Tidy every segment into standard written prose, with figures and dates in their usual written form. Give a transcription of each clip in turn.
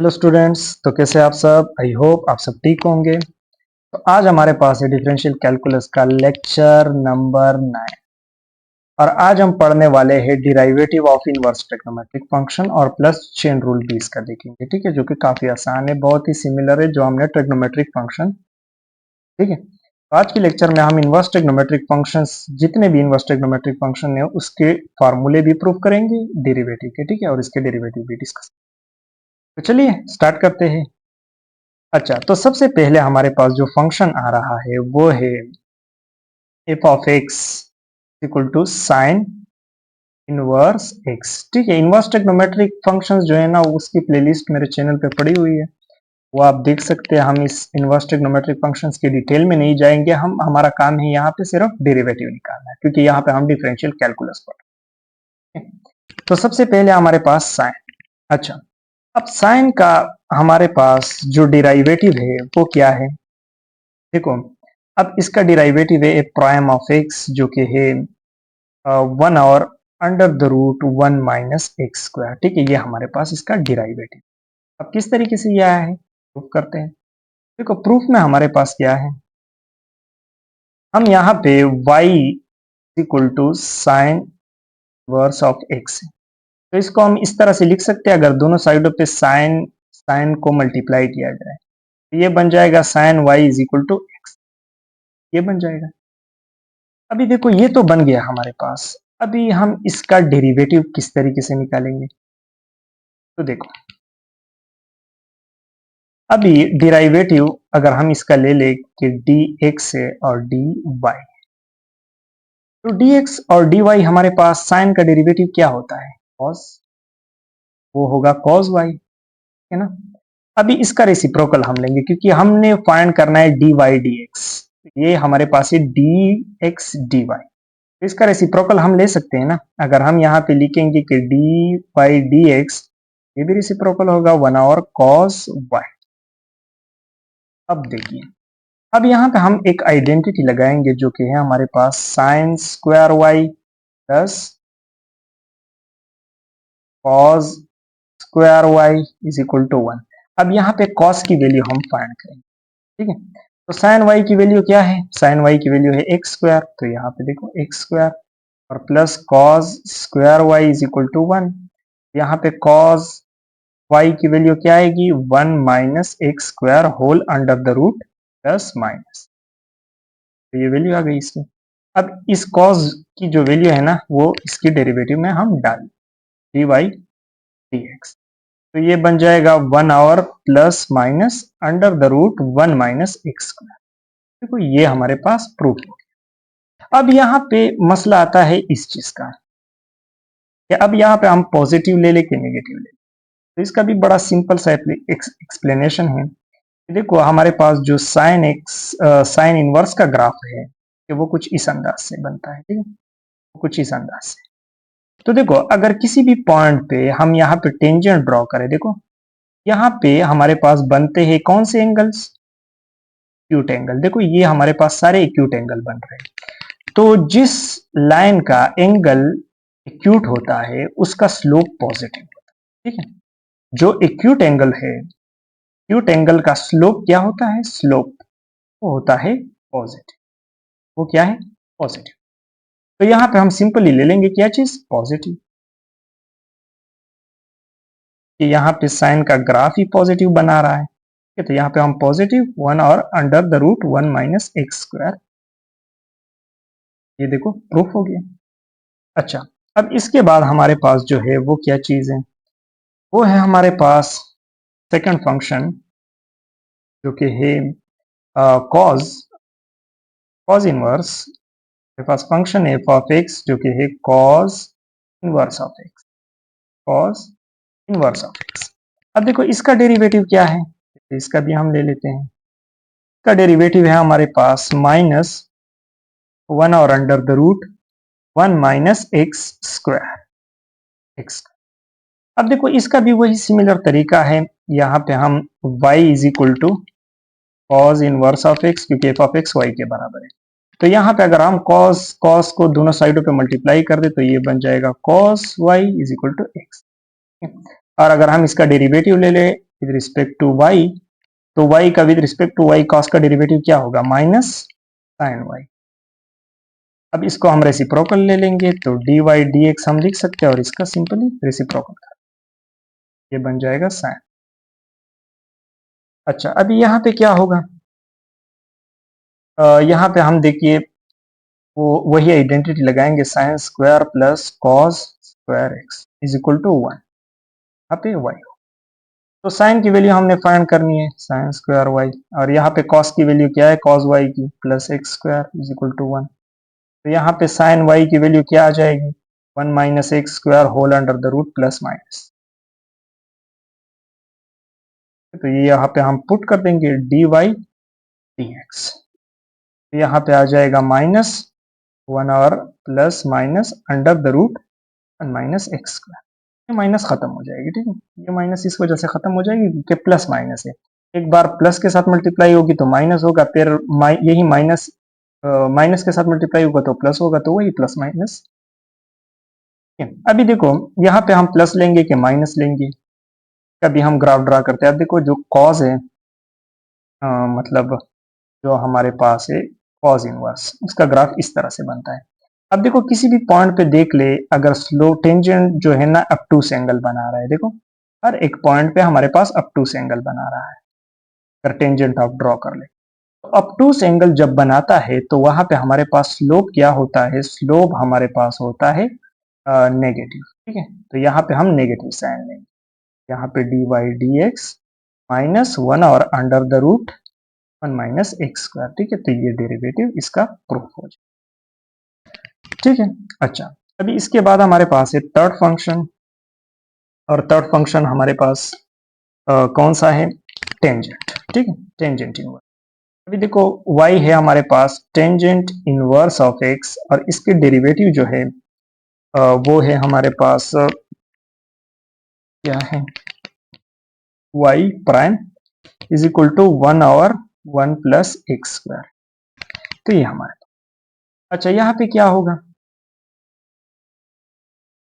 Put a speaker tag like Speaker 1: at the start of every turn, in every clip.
Speaker 1: Hello students, तो कैसे आप सब। आई होप आप सब ठीक होंगे। तो आज हमारे पास है डिफरेंशियल कैलकुलस का लेक्चर नंबर 9 और आज हम पढ़ने वाले हैं derivative of inverse trigonometric function और प्लस चेन रूल भी इसका देखेंगे। ठीक है, जो कि काफी आसान है, बहुत ही सिमिलर है जो हमने ट्रिग्नोमेट्रिक फंक्शन। ठीक है, तो आज के लेक्चर में हम इनवर्स ट्रिग्नोमेट्रिक फंक्शंस, जितने भी इनवर्स ट्रिग्नोमेट्रिक फंक्शन है उसके फार्मूले भी प्रूव करेंगे, डेरिवेटिव के। ठीक है, और इसके डेरिवेटिव भी डिस्कस। तो चलिए स्टार्ट करते हैं। अच्छा, तो सबसे पहले हमारे पास जो फंक्शन आ रहा है वो है f of x equal to sine inverse x. ठीक है, इनवर्स ट्रिग्नोमेट्रिक फंक्शंस जो है ना, उसकी प्लेलिस्ट मेरे चैनल पे पड़ी हुई है, वो आप देख सकते हैं। हम इस इनवर्स ट्रिग्नोमेट्रिक फंक्शंस के डिटेल में नहीं जाएंगे, हमारा काम है यहाँ पे सिर्फ डेरिवेटिव निकालना है, क्योंकि यहाँ पे हम डिफरेंशियल कैलकुलस पढ़ रहे हैं। तो सबसे पहले हमारे पास साइन। अच्छा, अब साइन का हमारे पास जो डिराइवेटिव है वो क्या है, देखो। अब इसका डिराइवेटिव है प्राइम ऑफ एक्स, जो कि है 1 और under the root 1 minus x square. ठीक है, ये हमारे पास इसका डिराइवेटिव। अब किस तरीके से यह आया है प्रूफ करते हैं। देखो, प्रूफ में हमारे पास क्या है, हम यहाँ पे y equal to sine verse of x है, तो इसको हम इस तरह से लिख सकते हैं। अगर दोनों साइडों पे साइन साइन को मल्टीप्लाई किया जाए तो ये बन जाएगा sine y is equal to x, ये बन जाएगा। अभी देखो, ये तो बन गया हमारे पास। अभी हम इसका डेरिवेटिव किस तरीके से निकालेंगे, तो देखो, अभी डेरिवेटिव अगर हम इसका ले ले कि dx है और dy, तो dx और dy हमारे पास साइन का डेरिवेटिव क्या होता है, cos, वो होगा cos y, है ना। अभी इसका रेसिप्रोकल हम लेंगे, क्योंकि हमने फाइंड करना है dy dx। ये हमारे पास है dx dy, तो इसका रेसिप्रोकल हम ले सकते हैं ना। अगर हम यहाँ पे लिखेंगे कि डी बाई डी एक्स, ये भी रेसिप्रोकल होगा 1 और कॉस वाई। अब देखिए, अब यहाँ पे हम एक आइडेंटिटी लगाएंगे जो कि है हमारे पास sine square Y plus cos square Y is equal to 1। अब यहाँ पे कॉस की वैल्यू हम फाइंड करेंगे। ठीक है, तो साइन वाई की वैल्यू क्या है, साइन वाई की वैल्यू है एक्स स्क्वायर, तो यहाँ पे देखो एक्स स्क्वायर और plus cos square Y is equal to 1। यहाँ पे कॉस वाई की वैल्यू क्या आएगी, 1 minus x square whole under the root plus minus, तो ये वैल्यू आ गई इसकी। अब इस कॉस की जो वैल्यू है ना, वो इसकी डेरिवेटिव में हम डाल डी वाई डी एक्स, तो ये बन जाएगा 1 और plus minus under the root 1 minus x square. देखो, ये हमारे पास प्रूफ हो गया। अब यहाँ पे मसला आता है इस चीज का कि अब यहाँ पे हम पॉजिटिव ले लेके नेगेटिव ले, तो इसका भी बड़ा सिंपल सा एक्सप्लेनेशन है। देखो, हमारे पास जो साइन एक्स साइन इनवर्स का ग्राफ है कि वो कुछ इस अंदाज से बनता है। ठीक है, कुछ इस अंदाज से। तो देखो, अगर किसी भी पॉइंट पे हम यहाँ पे टेंजेंट ड्रॉ करें, देखो यहाँ पे हमारे पास बनते हैं कौन से एंगल्स, एक्यूट एंगल। देखो, ये हमारे पास सारे एक्यूट एंगल बन रहे हैं। तो जिस लाइन का एंगल एक्यूट होता है उसका स्लोप पॉजिटिव होता है। ठीक है, जो एक्यूट एंगल है, एक्यूट एंगल का स्लोप क्या होता है, स्लोप वो होता है पॉजिटिव। वो क्या है, पॉजिटिव। तो यहां पे हम सिंपली ले लेंगे क्या चीज, पॉजिटिव, कि यहाँ पे साइन का ग्राफ ही पॉजिटिव बना रहा है। तो यहाँ पे हम पॉजिटिव 1 और under the root 1 minus x square, ये देखो प्रूफ हो गया। अच्छा, अब इसके बाद हमारे पास जो है वो क्या चीज है, वो है हमारे पास सेकंड फंक्शन जो कि है कॉज कॉज इनवर्स। मेरे पास फंक्शन है एफ ऑफ एक्स जो कि है cause inverse of x, cause inverse of x. अब देखो, इसका डेरिवेटिव क्या है, इसका भी हम ले लेते हैं। इसका डेरिवेटिव है हमारे पास माइनस 1 और under the root 1 minus x square x. अब देखो, इसका भी वही सिमिलर तरीका है। यहाँ पे हम y is equal to cos inverse of x, क्योंकि एफ ऑफ एक्स वाई के बराबर है। तो यहाँ पे अगर हम कॉस को दोनों साइडों पे मल्टीप्लाई कर दे तो ये बन जाएगा cos y is equal to x. और अगर हम इसका डेरिवेटिव ले ले विद रिस्पेक्ट टू वाई, तो वाई का with respect to y cos का डेरिवेटिव क्या होगा, माइनस साइन वाई। अब इसको हम रेसिप्रोकल ले लेंगे तो डी वाई डी एक्स हम लिख सकते हैं और इसका सिंपली रेसिप्रोकल कर, ये बन जाएगा साइन। अच्छा, अभी यहाँ पे क्या होगा, यहाँ पे हम देखिए वो वही आइडेंटिटी लगाएंगे, sine square plus cos square x is equal to 1, यहाँ पे वाई। तो साइन की वैल्यू हमने फाइंड करनी है, साइन स्क्वायर वाई, और यहाँ पे कॉस की वैल्यू क्या है, कॉस वाई की plus x square is equal to 1। तो यहाँ पे साइन वाई की वैल्यू क्या आ जाएगी, 1 minus x square whole under the root plus minus. तो ये यहाँ पे हम पुट कर देंगे डी वाई डी एक्स, यहाँ पे आ जाएगा माइनस 1 और plus minus under the root 1 minus x square. ये माइनस खत्म हो जाएगी, ठीक है, ये माइनस इस वजह से खत्म हो जाएगी क्योंकि प्लस माइनस है, एक बार प्लस के साथ मल्टीप्लाई होगी तो माइनस होगा, फिर यही माइनस माइनस के साथ मल्टीप्लाई होगा तो प्लस होगा, तो वही प्लस माइनस। अभी देखो यहाँ पे हम प्लस लेंगे कि माइनस लेंगे, अभी हम ग्राफ ड्रा करते हैं। अब देखो जो कॉज है मतलब जो हमारे पास है कॉज इनवर्स, उसका ग्राफ इस तरह से बनता है। अब देखो किसी भी पॉइंट पे देख ले, अगर स्लो टेंजेंट जो है ना अपटूस एंगल बना रहा है, देखो हर एक पॉइंट पे हमारे पास अपटूस एंगल बना रहा है, अगर टेंजेंट आप ड्रॉ कर ले तो अपटूस एंगल जब बनाता है तो वहां पे हमारे पास स्लोप क्या होता है, स्लोप हमारे पास होता है नेगेटिव, ठीक है। तो यहाँ पे हम नेगेटिव साइन लेंगे, यहाँ पे d y d x minus 1 और under the root 1 minus x square, ठीक है। तो ये डेरिवेटिव इसका प्रूफ हो जाए, ठीक है। अच्छा, अभी इसके बाद हमारे पास है थर्ड फंक्शन, और थर्ड फंक्शन हमारे पास कौन सा है, टेंजेंट, ठीक है, टेंजेंट इनवर्स। अभी देखो y है हमारे पास टेंजेंट इनवर्स ऑफ x, और इसके डेरिवेटिव जो है वो है हमारे पास क्या है, y prime is equal to 1 और 1 प्लस एक्स स्क्वायर। तो ये हमारे, अच्छा यहाँ पे क्या होगा,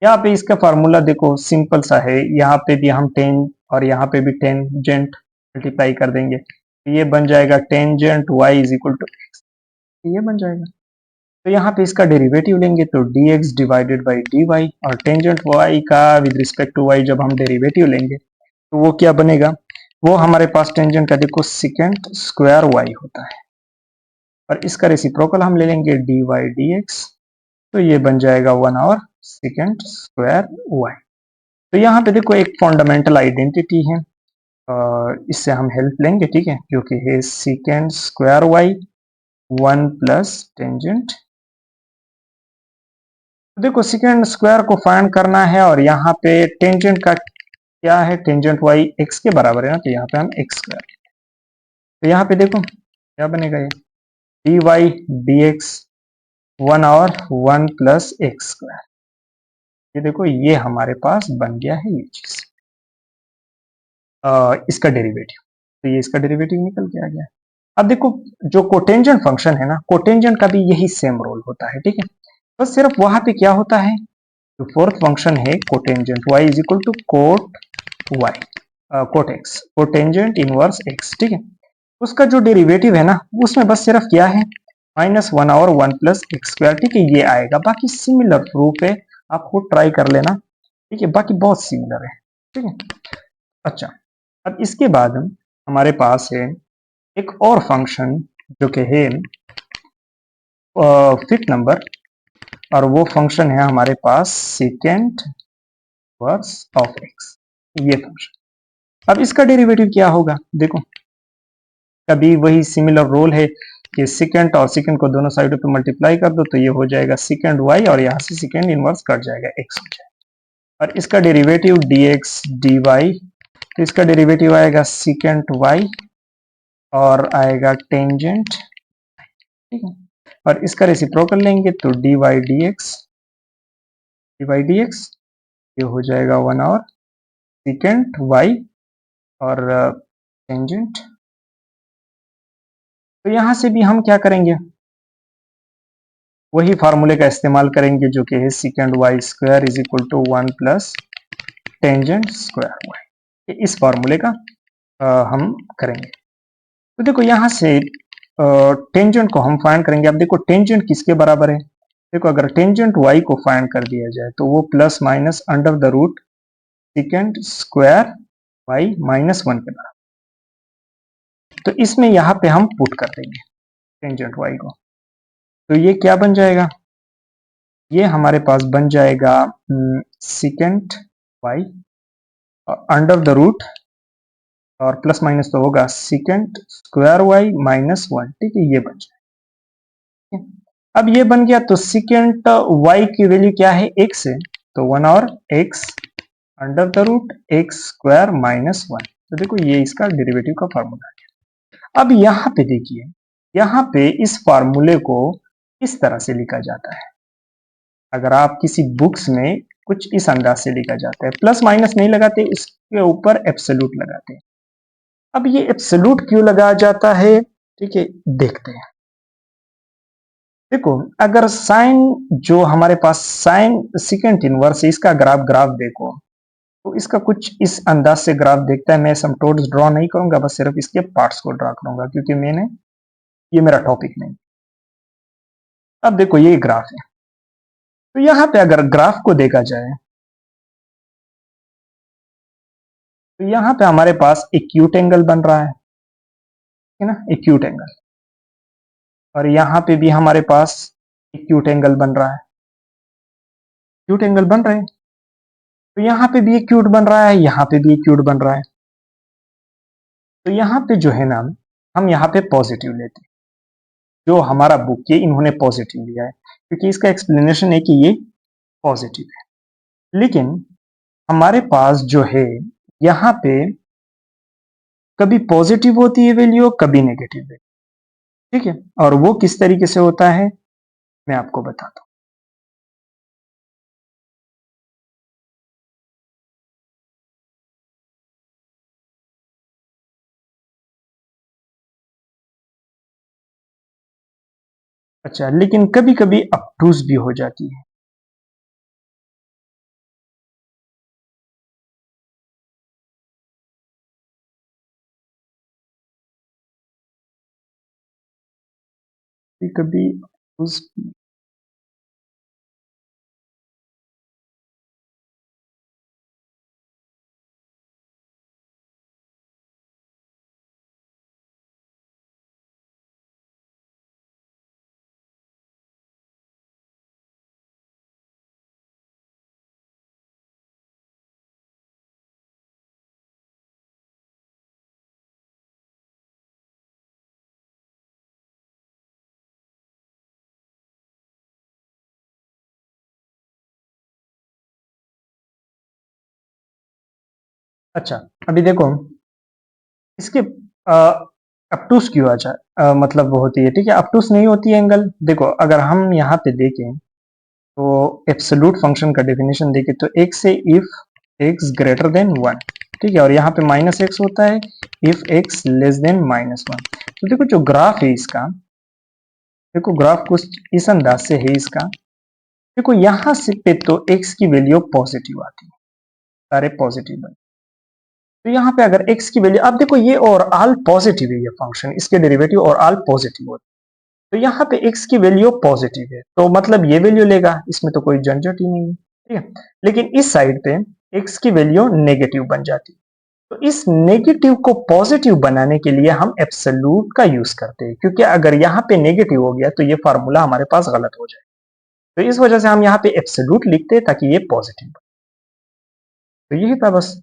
Speaker 1: यहाँ पे इसका फार्मूला देखो सिंपल सा है, यहाँ पे भी हम टेन और यहाँ पे भी टेंजेंट मल्टीप्लाई कर देंगे, तो ये बन जाएगा tangent y is equal to x, ये बन जाएगा। तो यहाँ पे इसका डेरिवेटिव लेंगे तो dx डिवाइडेड बाई dy, और टेंजेंट y का विद रिस्पेक्ट टू y जब हम डेरिवेटिव लेंगे तो वो क्या बनेगा, वो हमारे पास टेंजेंट का देखो सेकंड स्क्वायर y होता है, और इसका रेसिप्रोकल हम ले लेंगे dy dx, तो ये बन जाएगा 1 और सेकंड स्क्वायर y। तो यहाँ पे देखो एक फंडामेंटल आइडेंटिटी है, इससे हम हेल्प लेंगे, ठीक है, जो कि है second square y 1 plus tangent. देखो सेकंड स्क्वायर को फाइंड करना है, और यहाँ पे टेंजेंट का क्या है, टेंजेंट y x के बराबर है ना, तो यहाँ पे हम x स्क्वायर, तो यहाँ पे देखो क्या बनेगा, ये dy dx 1 और 1 प्लस एक्स स्क्वायर, ये देखो ये हमारे पास बन गया है ये चीज, इसका डेरिवेटिव, तो ये इसका डेरिवेटिव निकल के आ गया। अब देखो जो कोटेंजेंट फंक्शन है ना, कोटेंजेंट का भी यही सेम रोल होता है, ठीक है, बस सिर्फ वहां पे क्या होता है, तो फोर्थ फंक्शन है cotangent y is equal to cot y cot x, cotangent inverse x, ठीक है। उसका जो डेरिवेटिव है ना उसमें बस सिर्फ क्या है, माइनस 1 और 1 प्लस एक्स स्क्वायर, ठीक है, ये आएगा। बाकी सिमिलर प्रूफ है, आप खुद ट्राई कर लेना, ठीक है, बाकी बहुत सिमिलर है, ठीक है। अच्छा, अब इसके बाद हमारे पास है एक और फंक्शन जो कि है फिफ्थ नंबर, और वो फंक्शन है हमारे पास सेकेंड वर्स ऑफ एक्स, ये फंक्शन। अब इसका डेरिवेटिव क्या होगा, देखो कभी वही सिमिलर रोल है कि सेकेंड और सेकेंड को दोनों साइडों पे मल्टीप्लाई कर दो, तो ये हो जाएगा सेकेंड y, और यहाँ से सेकेंड इनवर्स कट जाएगा x हो जाएगा, और इसका डेरिवेटिव dx dy, तो इसका डेरिवेटिव आएगा सेकेंड y और आएगा टेंजेंट, ठीक है, और इसका रेसिप्रोकल लेंगे तो dy dx ये हो जाएगा 1 और सेकेंड y और टेंजेंट। तो यहां से भी हम क्या करेंगे, वही फार्मूले का इस्तेमाल करेंगे जो कि है secant y square is equal to 1 plus tangent square y, इस फॉर्मूले का हम करेंगे। तो देखो यहाँ से टेंजेंट को हम फाइंड करेंगे। अब देखो टेंजेंट किसके बराबर है, देखो अगर टेंजेंट y को फाइंड कर दिया जाए तो वो plus minus under the root secant square y minus 1 के बराबर। तो इसमें यहाँ पे हम पुट कर देंगे टेंजेंट y को, तो ये क्या बन जाएगा, ये हमारे पास बन जाएगा secant y under the root और प्लस माइनस तो होगा सेकेंड स्क्वायर y माइनस 1। ठीक है, ये बन जाएगा। अब ये बन गया तो सेकेंड y की वैल्यू क्या है, x है, तो 1 और x under the root x square minus 1। तो देखो ये इसका डेरिवेटिव का फार्मूला है। अब यहाँ पे देखिए, यहाँ पे इस फार्मूले को इस तरह से लिखा जाता है, अगर आप किसी बुक्स में कुछ इस अंदाज से लिखा जाता है, प्लस माइनस नहीं लगाते, इसके ऊपर एब्सोल्यूट लगाते हैं। अब ये एब्सोल्यूट क्यों लगाया जाता है, ठीक है, देखते हैं। देखो अगर साइन जो हमारे पास साइन सेकेंड इनवर्स है, इसका ग्राफ देखो तो इसका कुछ इस अंदाज से ग्राफ देखता है। मैं समटोड्स ड्रॉ नहीं करूंगा, बस सिर्फ इसके पार्ट्स को ड्रॉ करूंगा क्योंकि ये मेरा टॉपिक नहीं। अब देखो ये ग्राफ है, तो यहां पे अगर ग्राफ को देखा जाए तो यहां पे हमारे पास एक्यूट एंगल बन रहा है ना, एक्यूट एंगल, और यहां पे भी हमारे पास एक्यूट एंगल बन रहा है, एक्यूट एंगल बन रहे हैं। तो यहां पे भी एक्यूट बन रहा है, यहां पे भी एक्यूट बन रहा है। तो यहां पे जो है ना, हम यहां पे पॉजिटिव लेते हैं, जो हमारा बुक है इन्होंने पॉजिटिव लिया है क्योंकि इसका एक्सप्लेनेशन है कि ये पॉजिटिव है। लेकिन हमारे पास जो है यहाँ पे कभी पॉजिटिव होती है वैल्यू, कभी नेगेटिव वैल्यू, ठीक है, और वो किस तरीके से होता है मैं आपको बताता हूं। अच्छा, लेकिन कभी कभी अपटूज भी हो जाती है। कभी कभी अपटूज, अच्छा अभी देखो इसके अपटूस क्यों आ जाए, मतलब वो होती है, ठीक है, अपटूस नहीं होती है एंगल। देखो अगर हम यहाँ पे देखें तो एब्सोल्यूट फंक्शन का डेफिनेशन देखें तो x से इफ x ग्रेटर देन 1, ठीक है, और यहाँ पे माइनस एक्स होता है if x less than minus 1। तो देखो जो ग्राफ है इसका, देखो ग्राफ कुछ इस अंदाज से है इसका। देखो यहाँ से पे तो x की वैल्यू पॉजिटिव आती है, सारे पॉजिटिव बने। तो यहाँ पे अगर x की वैल्यू, अब देखो ये और ऑल पॉजिटिव है, ये फंक्शन इसके डेरिवेटिव और ऑल पॉजिटिव होते हैं। तो यहाँ पे x की वैल्यू पॉजिटिव है तो मतलब ये वैल्यू लेगा, इसमें तो कोई झंझट ही नहीं है, ठीक है। लेकिन इस साइड पे x की वैल्यू नेगेटिव बन जाती है। तो इस नेगेटिव को पॉजिटिव बनाने के लिए हम एब्सोल्यूट का यूज करते हैं, क्योंकि अगर यहाँ पे नेगेटिव हो गया तो ये फार्मूला हमारे पास गलत हो जाए। तो इस वजह से हम यहाँ पे एब्सोल्यूट लिखते हैं ताकि ये पॉजिटिव बने। तो यही था बस।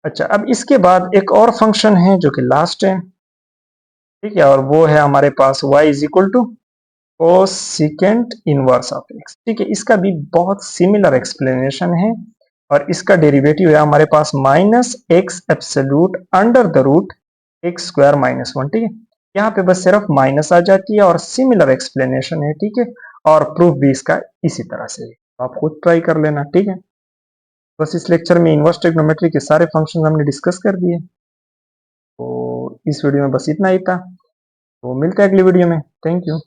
Speaker 1: अच्छा अब इसके बाद एक और फंक्शन है जो कि लास्ट है, ठीक है, और वो है हमारे पास y is equal to cosecant inverse of x, ठीक है। इसका भी बहुत सिमिलर एक्सप्लेनेशन है और इसका डेरिवेटिव है हमारे पास minus X absolute under the root X square minus 1, ठीक है। यहाँ पे बस सिर्फ माइनस आ जाती है और सिमिलर एक्सप्लेनेशन है, ठीक है, और प्रूफ भी इसका इसी तरह से है, तो आप खुद ट्राई कर लेना, ठीक है। बस इस लेक्चर में इनवर्स ट्रिग्नोमेट्री के सारे फंक्शन हमने डिस्कस कर दिए, तो इस वीडियो में बस इतना ही था। तो मिलते हैं अगली वीडियो में, थैंक यू।